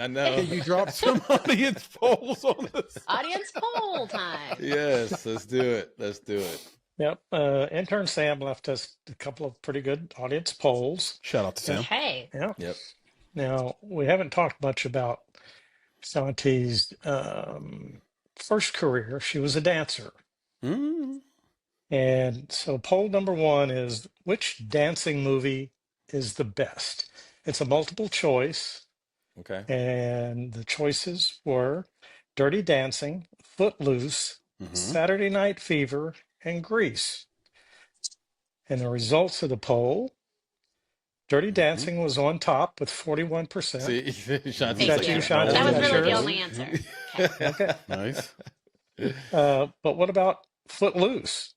I know. Can you drop some audience polls on this? Audience poll time. Yes, let's do it. Let's do it. Yep. Intern Sam left us a couple of pretty good audience polls. Shout out to Sam. Okay. Yeah. Yep. Now, we haven't talked much about Santi's first career. She was a dancer. Mm. And so poll number one is, which dancing movie is the best? It's a multiple choice. Okay. And the choices were Dirty Dancing, Footloose, Mm-hmm. Saturday Night Fever, and Grease. And the results of the poll, Dirty Dancing was on top with 41%. See, Shanti's Thank you. Shanti? That was Is that really the yours? only answer. Okay. Okay. Nice. But what about Footloose?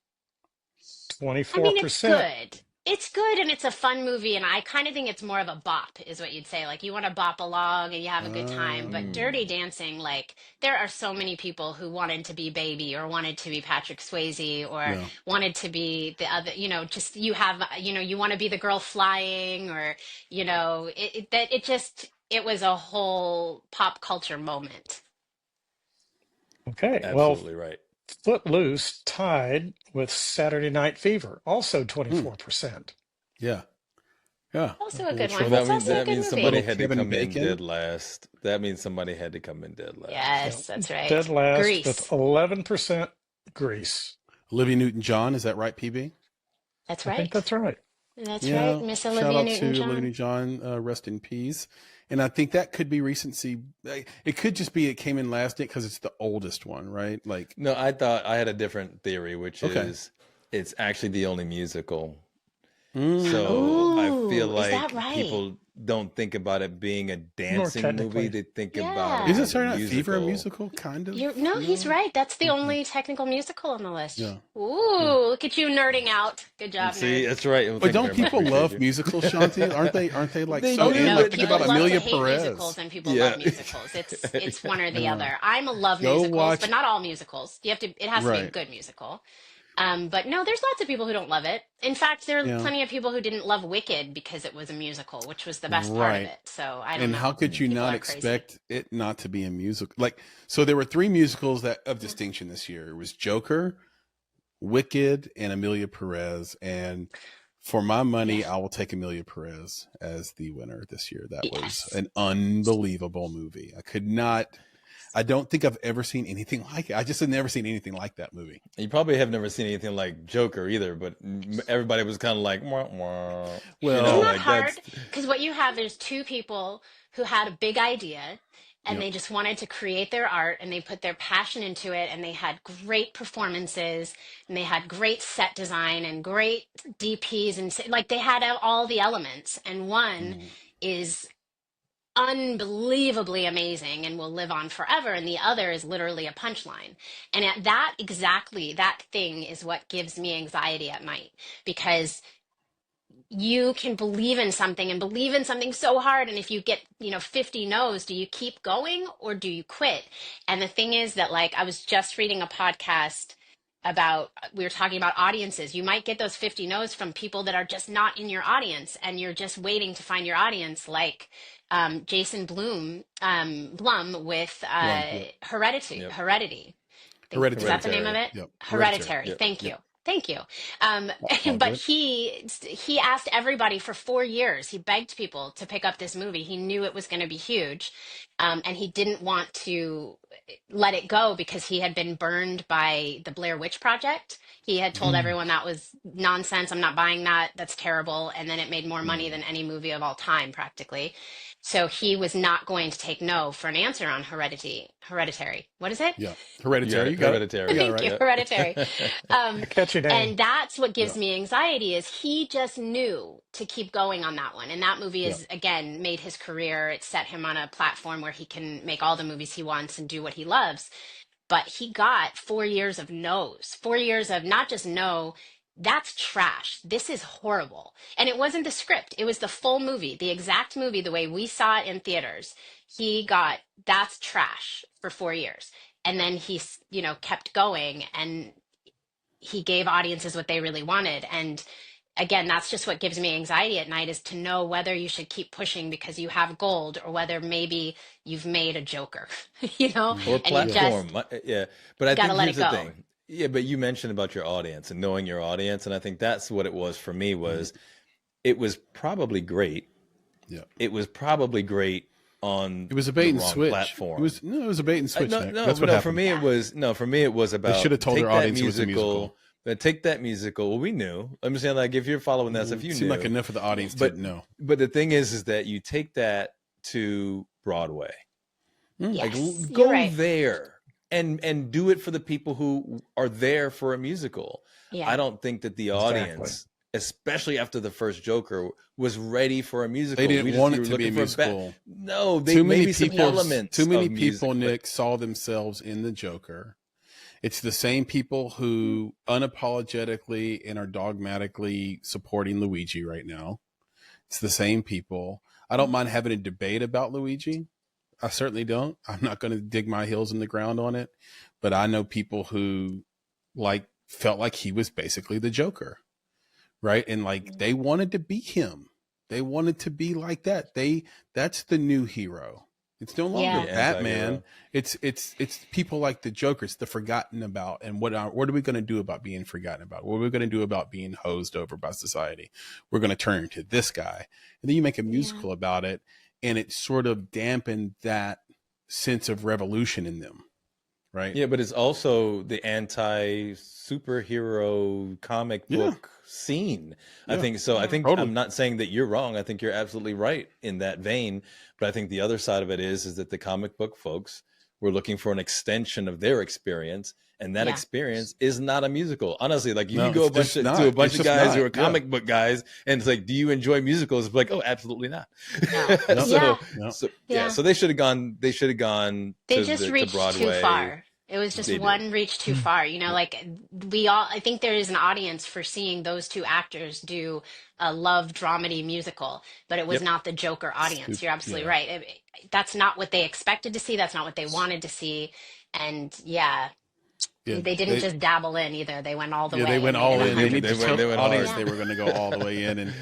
I mean, it's 24%. good. It's good and it's a fun movie, and I kind of think it's more of a bop, is what you'd say. Like, you want to bop along and you have a good time. But Dirty Dancing, like, there are so many people who wanted to be Baby or wanted to be Patrick Swayze or wanted to be the other, just you have, you want to be the girl flying or, it was a whole pop culture moment. Okay. absolutely Well, right. Footloose tied with Saturday Night Fever, also 24%. Yeah. Yeah. Also a good Sure. one. That It's means also a that good means movie. somebody had to Kevin come in Bacon. dead last. That means somebody had to come in dead last. Yes, that's right. Dead last Grease. with 11% Grease. Olivia Newton-John, is that right, PB? That's I think right. that's right. That's Yeah. right. Miss Shout Olivia out to Newton-John. Olivia Newton-John. Rest in peace. And I think that could be recency. It could just be it came in last because it's the oldest one, right? Like, No, I thought I had a different theory, which Okay. is it's actually the only musical. mm, So I feel Ooh, is that like right? people don't think about it being a dancing movie. technically. They think Yeah. about it isn't as a Saturday Night Fever a musical. musical? Kind of. No, he's No? right. That's the Mhm. only technical musical on the list. Yeah. Ooh, look at you nerding out. Good job, See, nerd. that's right. Well, But thank you don't very much. people Appreciate love you. musicals, Shanti? Aren't they like They so do, in? No, Like but think people about love Amelia to hate Perez. musicals and people Yeah. love musicals. It's one or the Yeah. other. I'm a love Go musicals, watch. but not all musicals. It has to be a Right. good musical. But no, there's lots of people who don't love it. In fact, there are Yeah. plenty of people who didn't love Wicked because it was a musical, which was the best part of Right. it. So I don't And know. how could you People not are crazy. expect it not to be a musical? Like, so there were three musicals that of distinction this year. It was Joker, Wicked, and Amelia Perez. And for my money, Yeah. I will take Amelia Perez as the winner this year. That was Yes. an unbelievable movie. I don't think I've ever seen anything like it. I just have never seen anything like that movie. You probably have never seen anything like Joker either, but everybody was kind of like, wah, wah. Well- Isn't know, that like hard? that's Because what you have is two people who had a big idea and Yep. they just wanted to create their art and they put their passion into it and they had great performances and they had great set design and great DPs and like they had all the elements, and one Mhm. is unbelievably amazing and will live on forever, and the other is literally a punchline. And that thing is what gives me anxiety at night, because you can believe in something and believe in something so hard, and if you get 50 no's, do you keep going or do you quit? And the thing is that, like, I was just reading a podcast about, we were talking about audiences. You might get those 50 no's from people that are just not in your audience, and you're just waiting to find your audience, like Jason Blum with yeah. Heredity. Yep. Heredity. Hereditary. Is that the name of it? Yep. Hereditary. Yep. Thank you. Yep. Thank you. All But good. he asked everybody for 4 years. He begged people to pick up this movie. He knew it was going to be huge. And he didn't want to let it go because he had been burned by the Blair Witch Project. He had told everyone that was nonsense. I'm not buying that. That's terrible. And then it made more money than any movie of all time, practically. So he was not going to take no for an answer on Hereditary. What is it? Yeah. Hereditary. You got it. Hereditary. You got it Thank right. you, Hereditary. Catchy name. And that's what gives Yeah. me anxiety, is he just knew to keep going on that one. And that movie is, again, made his career. It set him on a platform where he can make all the movies he wants and do what he loves. But he got 4 years of no's, 4 years of not just no, that's trash. This is horrible. And it wasn't the script. It was the full movie, the exact movie, the way we saw it in theaters. He got, that's trash, for 4 years. And then he, kept going, and he gave audiences what they really wanted. And again, that's just what gives me anxiety at night, is to know whether you should keep pushing because you have gold, or whether maybe you've made a joker, you know, Or and you Yeah. just platform. Yeah. But I got to think let here's it the go. thing. Yeah, but you mentioned about your audience and knowing your audience, and I think that's what it was for me Mhm. was it was probably great. Yeah. It was probably great on It was a the bait and wrong switch. platform. It was a bait and switch, No, Nick. no, That's what no. For happened. me, it Yeah. was no. For me, it was They should have about told their audience it was a musical. take that musical. Well, we knew. I'm saying like if you're following that stuff, It you seemed like knew. enough of the audience But didn't know. but the thing is that you take that to Broadway. Mm. Like Yes, you're go right. there and do it for the people who are there for a musical. I Yeah. don't think that the Exactly. audience, especially after the first Joker, was ready for a musical. They didn't We want we it were to be a looking for musical. no, they Too many maybe some people, elements too many of music, people, but Nick, saw themselves in the Joker. It's the same people who unapologetically and are dogmatically supporting Luigi right now. It's the same people. I don't mind having a debate about Luigi. I certainly don't. I'm not going to dig my heels in the ground on it, but I know people who felt like he was basically the Joker, right? And like they wanted to be him. They wanted to be like that. That's the new hero. It's no longer Yeah. the Batman. anti-hero. It's people like the Joker. It's the forgotten about. And what are we going to do about being forgotten about? What are we going to do about being hosed over by society? We're going to turn to this guy, and then you make a Yeah. musical about it, and it sort of dampened that sense of revolution in them, right? Yeah, but it's also the anti-superhero comic Yeah, book scene. I yeah, think so. I Yeah. think totally. I'm not saying that you're wrong. I think you're absolutely right in that vein. But I think the other side of it is that the comic book folks were looking for an extension of their experience, and that Yeah. experience is not a musical. Honestly, like you No, can go it's just to not. a It's bunch of just guys not. who are Yeah. comic book guys, and it's like, do you enjoy musicals? It's like, oh, absolutely not. No. Nope. so Yeah. Nope. so yeah, Yeah. so they should have gone. They should have gone They to just the to reached too Broadway. far. It was just They did. one reach too far. You know, like we all, I think there is an audience for seeing those two actors do a love dramedy musical, but it was Yep. not the Joker audience. You're absolutely Yeah. right. That's not what they expected to see. That's not what they wanted to see. And yeah, Yeah. they didn't just dabble in either. They went all the Yeah, they way went and made all it in. They need They to $100. went. tell They the went audience hard. Yeah. they were going to go all the way in. And